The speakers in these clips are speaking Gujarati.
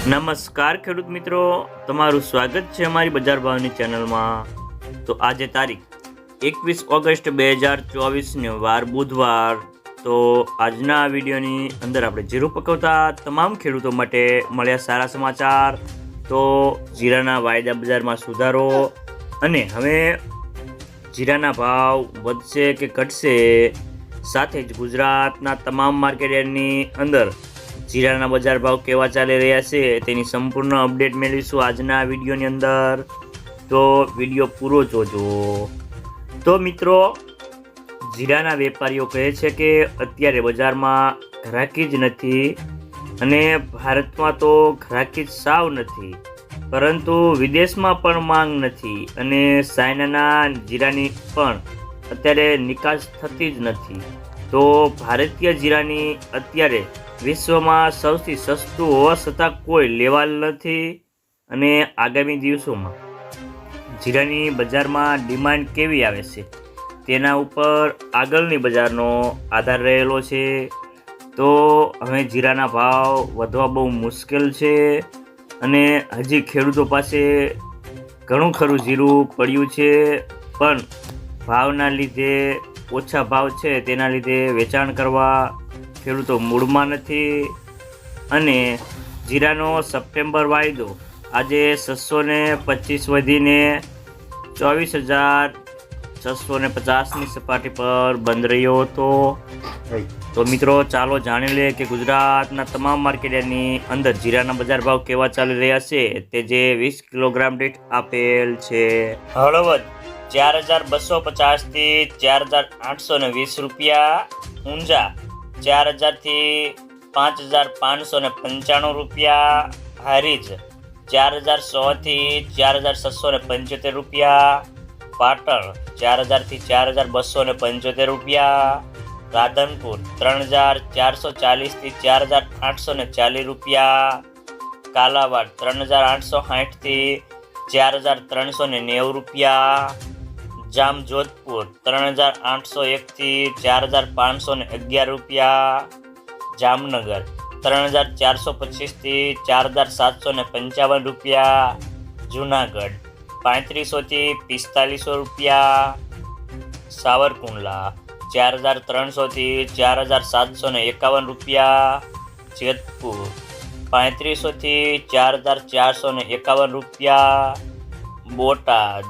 નમસ્કાર ખેડૂત મિત્રો, તમારું સ્વાગત છે અમારી બજાર ભાવની ચેનલમાં। તો આજે તારીખ 21 ઓગસ્ટ 2024 વાર બુધવાર। તો આજના વિડીયોની અંદર આપણે જીરું પકવતા તમામ ખેડૂતો માટે મળ્યા સારા સમાચાર। તો જીરાના વાયદા બજારમાં સુધારો અને હવે જીરાના ભાવ વધશે કે ઘટશે, સાથે જ ગુજરાતના તમામ માર્કેટ યાર્ડની અંદર જીરાના બજાર ભાવ કેવા ચાલી રહ્યા છે તેની સંપૂર્ણ અપડેટ મેળવીશું આજના વિડીયોની અંદર। તો વિડીયો પૂરો જોજો। તો મિત્રો, જીરાના વેપારીઓ કહે છે કે અત્યારે બજારમાં ઘરાકી જ નથી અને ભારતમાં તો ઘરાકી જ સાવ નથી, પરંતુ વિદેશમાં પણ માંગ નથી અને ચાઇનાના જીરાની પણ અત્યારે નિકાસ થતી જ નથી। તો ભારતીય જીરાની અત્યારે વિશ્વમાં સૌથી સસ્તું હોવા છતાં કોઈ લેવા નથી અને આગામી દિવસોમાં જીરાની બજારમાં ડિમાન્ડ કેવી આવે છે તેના ઉપર આગળની બજારનો આધાર રહેલો છે। તો હવે જીરાના ભાવ વધવા બહુ મુશ્કેલ છે અને હજી ખેડૂતો પાસે ઘણું ખરું જીરું પડ્યું છે, પણ ભાવના લીધે ઓછા ભાવ છે તેના લીધે વેચાણ કરવા ખેડૂતો મૂડમાં નથી અને જીરાનો સપ્ટેમ્બર વાયદો આજે 625 વધીને 24,650ની સપાટી પર બંધ રહ્યો હતો। તો મિત્રો, ચાલો જાણી લે કે ગુજરાતના તમામ માર્કેટની અંદર જીરાના બજાર ભાવ કેવા ચાલી રહ્યા છે તે જે 20 કિલોગ્રામ દીઠ આપેલ છે। હળવદ 4,250 થી 4,820 રૂપિયા, ઊંઝા 4,000 થી 5,595 રૂપિયા, હારીજ 4,100 થી 4,675 રૂપિયા, પાટણ 4,000 થી 4,275 રૂપિયા, રાધનપુર 3,440 થી 4,840 રૂપિયા, કાલાવાડ 3,860 થી 4,390 રૂપિયા, જામજોધપુર 3,801 થી 4,511 રૂપિયા, જામનગર 3,425 થી 4,755 રૂપિયા, જુનાગઢ 3500 થી 4500 રૂપિયા, સાવરકુંડલા 4,300 થી 4,751 રૂપિયા, જેતપુર 3500 થી 4,451 રૂપિયા, બોટાદ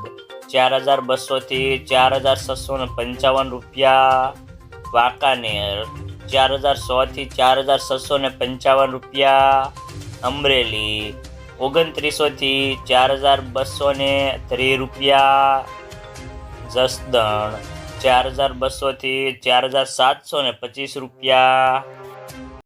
4,200 થી 4,655 રૂપિયા, વાંકાનેર 4,100 થી 4,655 રૂપિયા, અમરેલી 2,900 થી 4,230 રૂપિયા, જસદણ 4,200 થી 4,725 રૂપિયા,